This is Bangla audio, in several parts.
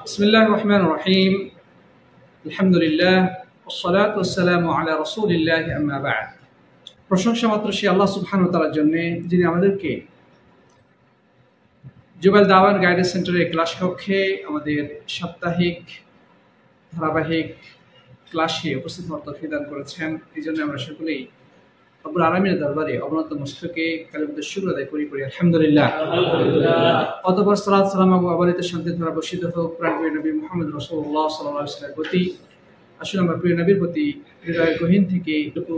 বিসমিল্লাহির রহমানির রহিম। আলহামদুলিল্লাহ ওয়াসসালাতু ওয়াসসালামু আলা রাসূলিল্লাহি আম্মা বা'দ। প্রশংসা মাত্র সেই আল্লাহ সুবহানাহু ওয়া তাআলার জন্য, যিনি আমাদেরকে জুবাইল দাওয়ান গাইডেন্স সেন্টারের ক্লাস কক্ষে আমাদের সাপ্তাহিক ধারাবাহিক ক্লাসে উপস্থিত হওয়ার তৌফিক দান করেছেন। এই জন্য আমরা সকলেই রব্বুল আলামিনের দরবারে অবনত মস্তকে কালিমাতুশ শুকর আদায় করি আলহামদুলিল্লাহ। অতঃপর সালাত সালাম ও অবারিত শান্তির ধারা বর্ষিত হোক প্রাণপ্রিয় নবী মুহাম্মদ রাসূলুল্লাহ সাল্লাল্লাহু আলাইহি ওয়াসাল্লামের প্রতি। আসলে আমরা প্রিয় নবীর প্রতি হৃদয়ের গহীন থেকে একটু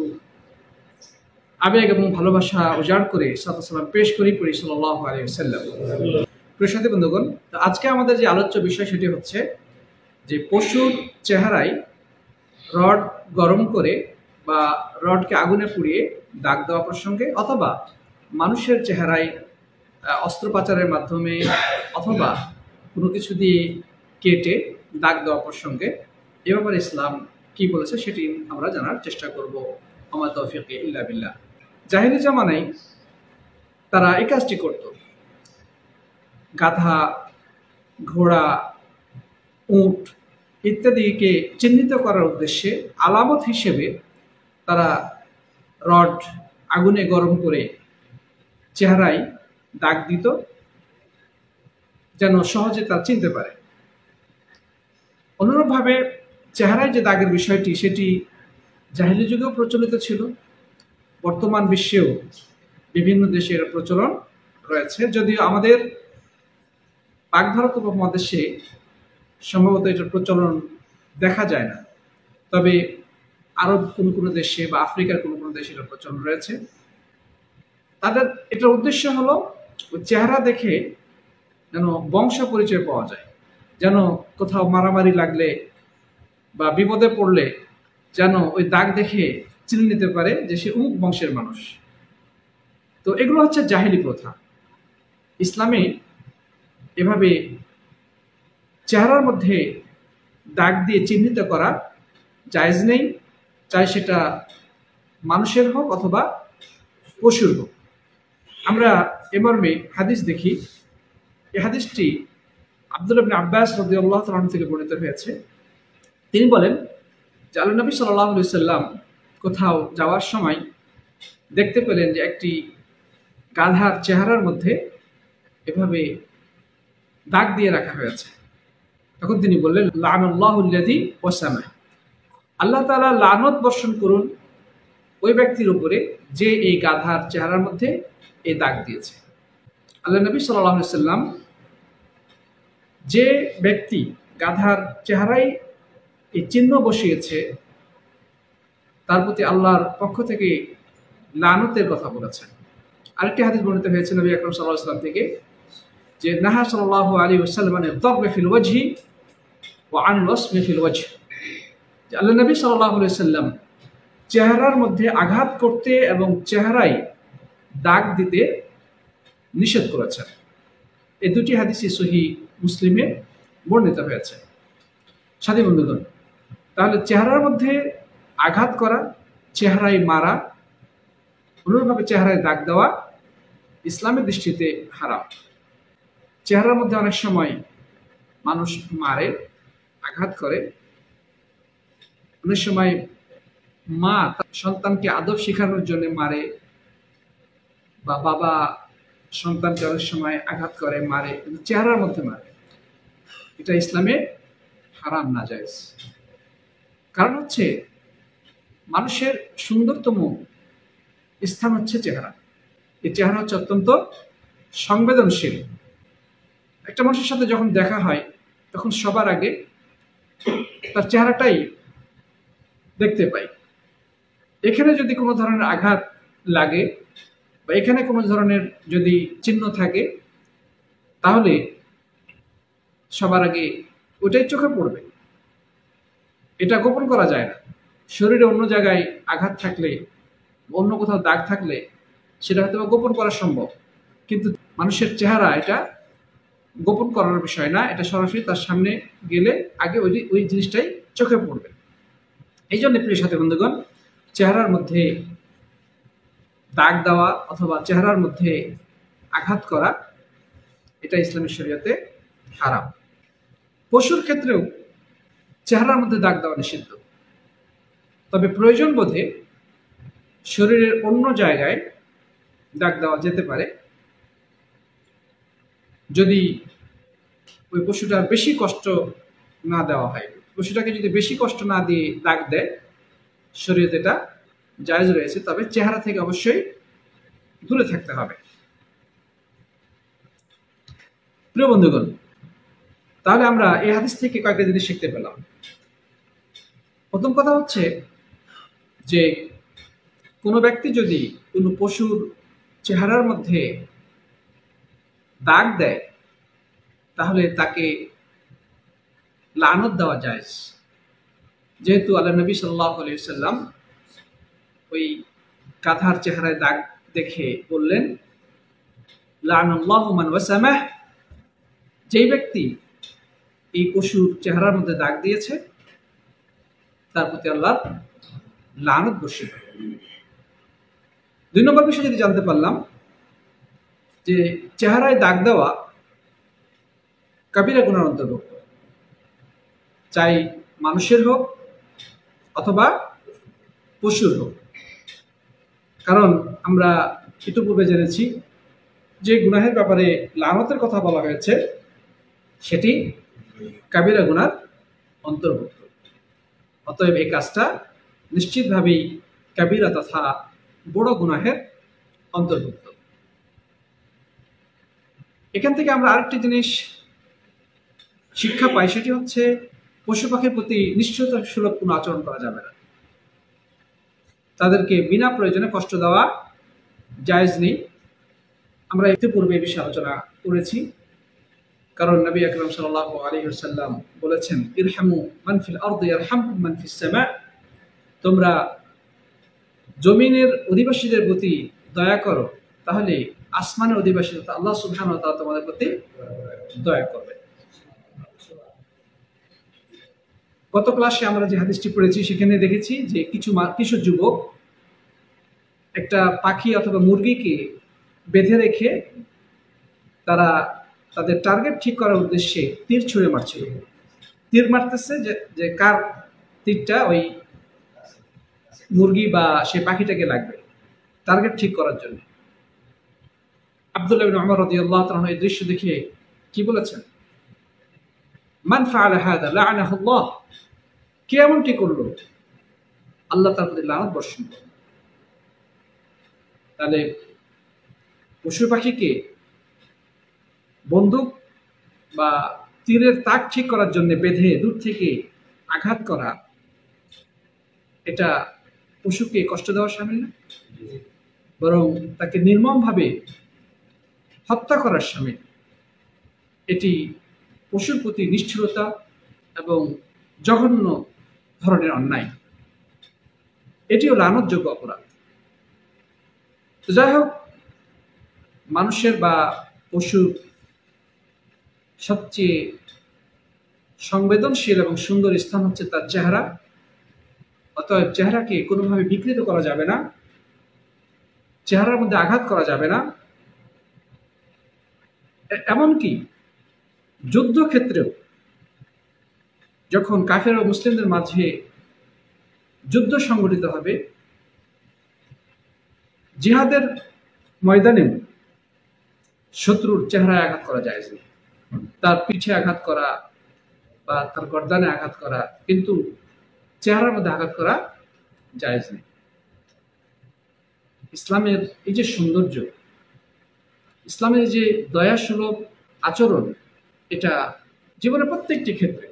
আবেগ এবং ভালোবাসা উজাড় করে সালাত সালাম পেশ করি সাল্লাল্লাহু আলাইহি ওয়াসাল্লাম। প্রিয় সাথী বন্ধুগণ, তো আজকে আমাদের যে আলোচ্য বিষয় সেটি হচ্ছে যে পশুর চেহারায় রড গরম করে বা রডকে আগুনে পুড়িয়ে দাগ দেওয়া প্রসঙ্গে, অথবা মানুষের চেহারায় অস্ত্রোপচারের মাধ্যমে অথবা কোনো কিছু দিয়ে কেটে দাগ দেওয়া প্রসঙ্গে এ ব্যাপারে ইসলাম কি বলেছে সেটি আমরা জানার চেষ্টা করব। আমা তৌফিক ইল্লা বিল্লাহ। জাহিলি জামানায় তারা এই কাজটি করত। গাধা, ঘোড়া, উট ইত্যাদিকে চিহ্নিত করার উদ্দেশ্যে আলামত হিসেবে তারা রড আগুনে গরম করে চেহারায় দাগ দিত, যেন সহজে তা চিনতে পারে। অনুরূপভাবে চেহারায় যে দাগের বিষয়টি সেটি জাহিলি যুগেও প্রচলিত ছিল, বর্তমান বিশ্বেও বিভিন্ন দেশের প্রচলন রয়েছে। যদিও আমাদের পাক ভারত উপমহাদেশে সম্ভবত এটার প্রচলন দেখা যায় না, তবে আরব কোনো দেশে বা আফ্রিকার কোনো দেশে এটার প্রচলন রয়েছে। তাদের এটার উদ্দেশ্য হলো চেহারা দেখে যেন বংশ পরিচয় পাওয়া যায়, যেন কোথাও মারামারি লাগলে বা বিপদে পড়লে যেন ওই দাগ দেখে চিনে নিতে পারে যে সে অমুক বংশের মানুষ। তো এগুলো হচ্ছে জাহিলি প্রথা। ইসলামে এভাবে চেহারার মধ্যে দাগ দিয়ে চিহ্নিত করা জায়েজ নেই, চাই সেটা মানুষের হোক অথবা পশুর হোক। আমরা এ মর্মে হাদিস দেখি। এই হাদিসটি আব্দুল্লাহ ইবনে আব্বাস রাদিয়াল্লাহু তাআলা আনহু থেকে বর্ণিত হয়েছে। তিনি বলেন যে আল্লাহর নবী সাল্লাল্লাহু আলাইহি ওয়াসাল্লাম কোথাও যাওয়ার সময় দেখতে পেলেন যে একটি গাধার চেহারার মধ্যে এভাবে দাগ দিয়ে রাখা হয়েছে। তখন তিনি বললেন, লা'নাল্লাহুল্লাযী ওয়াসামা, আল্লাহ তাআলা লানত বর্ষণ করুন ওই ব্যক্তির উপরে যে এই গাধার চেহারার মধ্যে এই দাগ দিয়েছে। আল্লাহ নবী সাল্লাল্লাহু আলাইহি ওয়াসাল্লাম যে ব্যক্তি গাধার চেহারায় এই চিহ্ন বসিয়েছে তার প্রতি আল্লাহর পক্ষ থেকে লানতের কথা বলেছেন। আরেকটি হাদিস বর্ণিত হয়েছে নবী আকরাম সাল্লাল্লাহু আলাইহি ওয়াসাল্লাম থেকে, যে নাহা সাল্লাল্লাহু আলাইহি ওয়াসাল্লাম আন দাগবি ফিল ওয়াজহি ওয়া আন ওয়াসমি ফিল ওয়াজহ। যে আল্লাহ নবী সাল্লাল্লাহু আলাইহি ওয়াসাল্লাম চেহারার মধ্যে আঘাত করতে এবং চেহারায় দাগ দিতে নিষেধ করেছেন। এই দুটি হাদিসই সহিহ মুসলিমে বর্ণিত হয়েছে। সাথী বন্ধুগণ, তাহলে চেহারার মধ্যে আঘাত করা, চেহারায় মারা, অনুরূপভাবে চেহারায় দাগ দেওয়া ইসলামের দৃষ্টিতে হারাম। চেহারার মধ্যে অনেক সময় মানুষ মারে, আঘাত করে। অনেক সময় মা সন্তানকে আদব শেখানোর জন্য মারে, বা বাবা সন্তানকে অনেক সময় আঘাত করে, মারে, কিন্তু চেহারার মধ্যে মারে। এটা ইসলামে হারাম, নাজায়েজ। কারণ হচ্ছে মানুষের সুন্দরতম স্থান হচ্ছে চেহারা। এই চেহারা হচ্ছে অত্যন্ত সংবেদনশীল। একটা মানুষের সাথে যখন দেখা হয় তখন সবার আগে তার চেহারাটাই দেখতে পাই। এখানে যদি কোনো ধরনের আঘাত লাগে বা এখানে কোনো ধরনের যদি চিহ্ন থাকে তাহলে সবার আগে ওটাই চোখে পড়বে। এটা গোপন করা যায় না। শরীরে অন্য জায়গায় আঘাত থাকলে, অন্য কোথাও দাগ থাকলে সেটা হয়তো গোপন করা সম্ভব, কিন্তু মানুষের চেহারা এটা গোপন করার বিষয় না। এটা সরাসরি তার সামনে গেলে আগে ওই জিনিসটাই চোখে পড়বে। এই জন্য প্রিয় সাথী বন্ধুগণ, চেহারার মধ্যে দাগ দেওয়া অথবা চেহারার মধ্যে আঘাত করা এটা ইসলামী শরীয়তে হারাম। পশুর ক্ষেত্রেও চেহারার মধ্যে দাগ দেওয়া নিষিদ্ধ, তবে প্রয়োজন বোধে শরীরের অন্য জায়গায় দাগ দেওয়া যেতে পারে, যদি ওই পশুটার বেশি কষ্ট না দেওয়া হয়। পশুটাকে যদি বেশি কষ্ট না দিয়ে দাগ দেয়, শরীয়তে এটা জায়েজ রয়েছে, তবে চেহারা থেকে অবশ্যই দূরে থাকতে হবে। প্রিয় বন্ধুগণ, তাহলে আমরা এই হাদিস থেকে কয়েকটা জিনিস শিখতে পেলাম। প্রথম কথা হচ্ছে যে কোনো ব্যক্তি যদি কোনো পশুর চেহারার মধ্যে দাগ দেয়, তাহলে তাকে লানত দেওয়া জায়েজ। যেহেতু আল্লাহ নবী সাল্লাল্লাহু আলাইহি ওয়াসাল্লাম ওই গাধার চেহারায় দাগ দেখে বললেন, লানাল্লাহু মান ওয়াসামাহ, যেই ব্যক্তি এই পশুর চেহারার মধ্যে দাগ দিয়েছে তার প্রতি আল্লাহর লানত বর্ষিত। 2 নম্বর বিষয় যদি জানতে পারলাম যে চেহারায় দাগ দেওয়া কাবিরা গুনার অন্তর্ভুক্ত, চাই মানুষের হোক অথবা পশুর হোক। কারণ আমরা ইতিপূর্বে জেনেছি যে গুনাহের ব্যাপারে লানতের কথা বলা হয়েছে সেটি কাবিরা গুনার অন্তর্ভুক্ত। অতএব এই কাজটা নিশ্চিতভাবেই কাবিরা তথা বড় গুনাহের অন্তর্ভুক্ত। এখান থেকে আমরা আরেকটি জিনিস শিক্ষা পাই, সেটি হচ্ছে পশু পাখির প্রতি নিশ্চয়তাসুলভ কোনো আচরণ করা যাবে না। তাদেরকে বিনা প্রয়োজনে কষ্ট দেওয়া জায়েজ নেই। আমরা ইতিপূর্বে এই বিষয়ে আলোচনা করেছি, কারণ নবী আকরাম সাল্লাল্লাহু আলাইহি ওয়াসাল্লাম বলেছেন, ইরহামু মান ফিল আরদি ইয়ারহামকুম মান ফিস সামা, তোমরা জমিনের অধিবাসীদের প্রতি দয়া করো, তাহলে আসমানের অধিবাসী আল্লাহ সুবহানাহু ওয়া তাআলা তোমাদের প্রতি দয়া করবে। গত ক্লাসে আমরা যে হাদিসটি পড়েছি সেখানে দেখেছি যে কিছু যুবক একটা পাখি অথবা মুরগিকে বেঁধে রেখে তারা তাদের টার্গেট ঠিক করার উদ্দেশ্যে তীর ছুঁড়ে মারছিল। তীর মারতেছে যে কার তীরটা ওই মুরগি বা সেই পাখিটাকে লাগবে, টার্গেট ঠিক করার জন্য। আব্দুল্লাহ ইবনে উমর রাদিয়াল্লাহু তাআলা এই দৃশ্য দেখে কি বলেছেন, মান ফাআলা হাদা লা'নাহুল্লাহ, কে এমনটি করলো, আল্লাহ তার প্রতি লানত বর্ষণ করল। তাহলে পশু পাখিকে বন্দুক বা তীরের তাক ঠিক করার জন্য বেঁধে দূর থেকে আঘাত করা, এটা পশুকে কষ্ট দেওয়া শামিল না, বরং তাকে নির্মমভাবে হত্যা করার শামিল। এটি পশুর প্রতি নিষ্ঠুরতা এবং জঘন্য ধরনের অন্যায়, এটিও লানতযোগ্য অপরাধ। তো যাই হোক, মানুষের বা পশুর সবচেয়ে সংবেদনশীল এবং সুন্দর স্থান হচ্ছে তার চেহারা। অতএব চেহারাকে কোনোভাবে বিকৃত করা যাবে না, চেহারার মধ্যে আঘাত করা যাবে না। এমনকি যুদ্ধক্ষেত্রেও যখন কাফের ও মুসলিমদের মাঝে যুদ্ধ সংঘটিত হবে, জিহাদের ময়দানেও শত্রুর চেহারায় আঘাত করা যায় না, তার পিঠে আঘাত করা বা তার গর্দানে আঘাত করা, কিন্তু চেহারার মধ্যে আঘাত করা জায়েজ নেই। ইসলামের এই যে সৌন্দর্য, ইসলামের যে দয়াসুলভ আচরণ, এটা জীবনের প্রত্যেকটি ক্ষেত্রে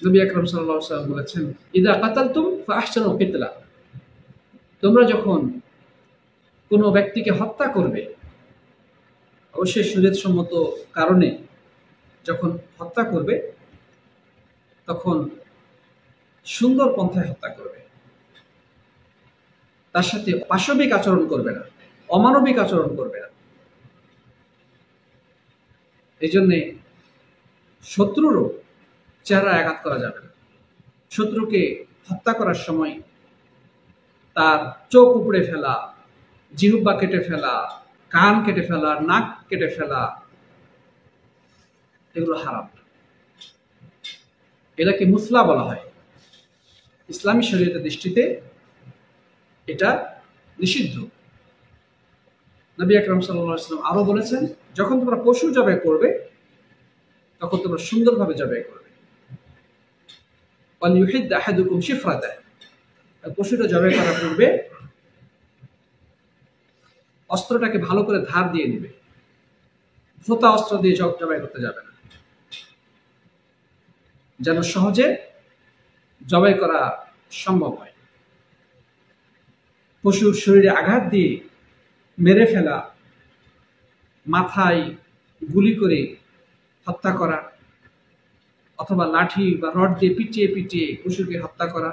নবী আকরাম সাল্লাল্লাহু আলাইহি ওয়াসাল্লাম বলেছেন, ইযা কাতালতুম ফাআহসিনুল কিতলা, তোমরা যখন কোনো ব্যক্তিকে হত্যা করবে, অবশ্যই শরীয়তসম্মত কারণে যখন হত্যা করবে তখন সুন্দর পন্থায় হত্যা করবে, তার সাথে পাশবিক আচরণ করবে না, অমানবিক আচরণ করবে না। এই জন্যে শত্রুরও চেহারায় আঘাত করা যাবে না। শত্রুকে হত্যা করার সময় তার চোখ উপড়ে ফেলা, জিহ্বা কেটে ফেলা, কান কেটে ফেলা, নাক কেটে ফেলা, এগুলো হারাম। এটাকে মুসলা বলা হয়। ইসলামী শরীয়তের দৃষ্টিতে এটা নিষিদ্ধ। নবী আকরাম সাল্লাল্লাহু আলাইহি ওয়াসাল্লাম আরো বলেছেন, যখন তোমরা পশু জবাই করবে তখন তোমরা সুন্দরভাবে জবাই করবে। ওয়ালিউহিদ আহাদুকুম শিফরাতাহ, পশুটা জবাই করার পূর্বে অস্ত্রটাকে ভালো করে ধার দিয়ে নেবে। ভোতা অস্ত্র দিয়ে জবাই করতে যাবে না, যেন সহজে জবাই করা সম্ভব হয়। পশুর শরীরে আঘাত দিয়ে মেরে ফেলা, মাথায় গুলি করে হত্যা করা, অথবা লাঠি বা রড দিয়ে পিটিয়ে পিটিয়ে পশুকে হত্যা করা,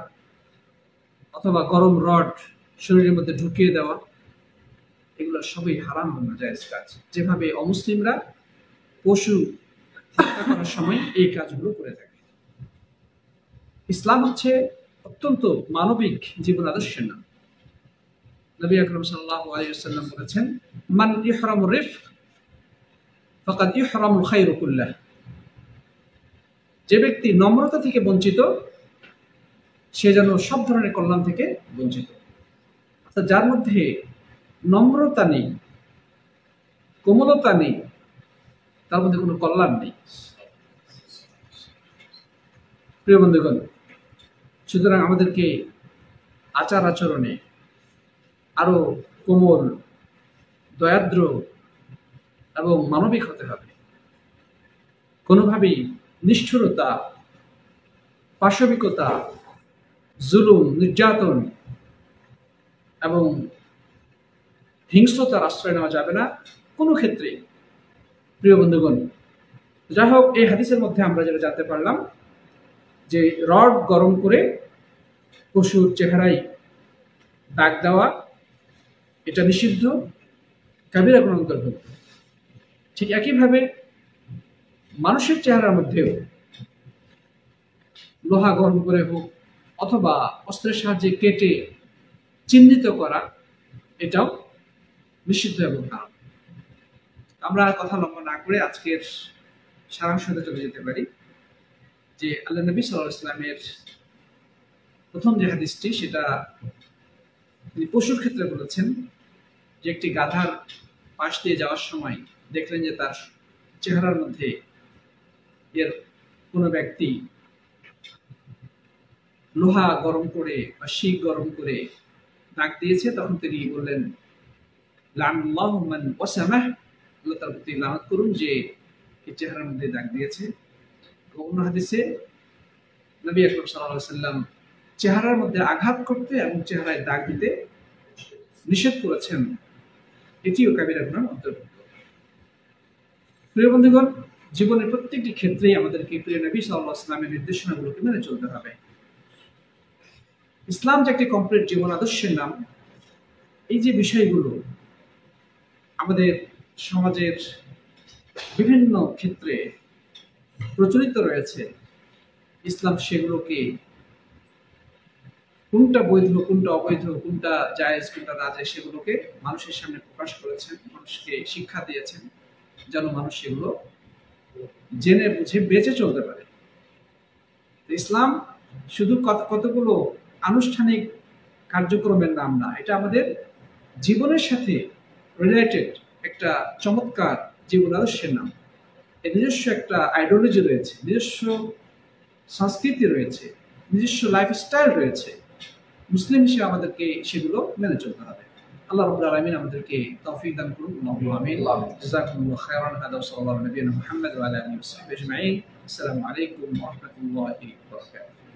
অথবা গরম রড শরীরের মধ্যে ঢুকিয়ে দেওয়া, এগুলো সবই হারাম ও নাজায়েজ কাজ। যেভাবে অমুসলিমরা পশু হত্যা করার সময় এই কাজগুলো করে থাকে। ইসলাম হচ্ছে অত্যন্ত মানবিক জীবন আদর্শের নাম। নবী আকরাম সাল্লাল্লাহু আলাইহি ওয়াসাল্লাম বলেছেন, মান ইহরামুর রিফক ফাকাদ ইহরামুল খায়রু কুল্লাহ। যে ব্যক্তি নম্রতা থেকে বঞ্চিত সে যেন সব ধরনের কল্যাণ থেকে বঞ্চিত। অর্থাৎ যার মধ্যে নম্রতা নেই, কোমলতা নেই, তার মধ্যে কোনো কল্যাণ নেই। প্রিয় বন্ধুগণ, সুতরাং আমাদেরকে আচার আচরণে আরো কোমল, দয়াদ্র এবং মানবিক হতে হবে। কোনোভাবেই নিষ্ঠুরতা, পাশবিকতা, জুলুম, নির্যাতন এবং হিংস্রতার আশ্রয় নেওয়া যাবে না কোনো ক্ষেত্রে। প্রিয় বন্ধুগণ, যাই হোক, এই হাদিসের মধ্যে আমরা যেটা জানতে পারলাম যে রড গরম করে পশুর চেহারায় দাগ দেওয়া এটা নিষিদ্ধ, কাবিরা গুনাহ অন্তর্ভুক্ত। ঠিক একইভাবে মানুষের চেহারার মধ্যেও লোহা গরম করে হোক অথবা অস্ত্রের সাহায্যে কেটে চিহ্নিত করা, এটাও নিষিদ্ধ এবং হারাম। আমরা কথা লম্বা না করে আজকের সারাংশতে চলে যেতে পারি যে আল্লাহ নবী সাল্লাল্লাহু আলাইহি ওয়াসাল্লামের প্রথম যে হাদিসটি, সেটা তিনি পশুর ক্ষেত্রে বলেছেন যে একটি গাধার পাশ দিয়ে যাওয়ার সময় দেখলেন যে তার চেহারার মধ্যে এর কোনো ব্যক্তি লোহা গরম করে বা শিক গরম করে দাগ দিয়েছে, তখন তিনি বললেন, লানাল্লাহু মান ওয়াসামাহ, আল্লাহ তার প্রতি লানত করুন যে এই চেহারার মধ্যে দাগ দিয়েছে। অন্য হাদিসে নবী আকরাম সাল্লাল্লাহু আলাইহি ওয়াসাল্লাম চেহারার মধ্যে আঘাত করতে এবং চেহারায় দাগ দিতে নিষেধ করেছেন, এটিও কাবিরা গুনাহের অন্তর্ভুক্ত। প্রিয় বন্ধুগণ, জীবনের প্রত্যেকটি ক্ষেত্রেই আমাদেরকে প্রিয় নবী সাল্লাল্লাহু আলাইহি ওয়াসাল্লামের নির্দেশনাগুলোকে মেনে চলতে হবে। ইসলাম যে একটি কমপ্লিট জীবন আদর্শের নাম, এই যে বিষয়গুলো আমাদের সমাজের বিভিন্ন ক্ষেত্রে প্রচলিত রয়েছে, ইসলাম সেগুলোকে কোনটা বৈধ, কোনটা অবৈধ, কোনটা জায়েজ, কোনটা নাজায়েজ, সেগুলোকে মানুষের সামনে প্রকাশ করেছেন, মানুষকে শিক্ষা দিয়েছেন, যেন মানুষ সেগুলো জেনে বুঝে বেঁচে চলতে পারে। ইসলাম শুধু কতগুলো আনুষ্ঠানিক কার্যক্রমের নাম না, এটা আমাদের জীবনের সাথে রিলেটেড একটা চমৎকার জীবন আদর্শের নাম। এর নিজস্ব একটা আইডিওলজি রয়েছে, নিজস্ব সংস্কৃতি রয়েছে, নিজস্ব লাইফস্টাইল রয়েছে। মুসলিম হিসেবে আমাদেরকে সেগুলো মেনে চলতে হবে। আল্লাহ রাব্বুল আলামিন আমাদেরকে তৌফিক দান করুন। আল্লাহু আমিন। জাযাকুমুল্লাহু খাইরান। হাদা সাল্লাল্লাহু আলাইহি ওয়া সাল্লাম মুহাম্মদ ওয়া আলা আলিহি ওয়া সাহবিহি আজমাইন। আসসালামু আলাইকুম ওয়া রাহমাতুল্লাহি ওয়া বারাকাতুহু।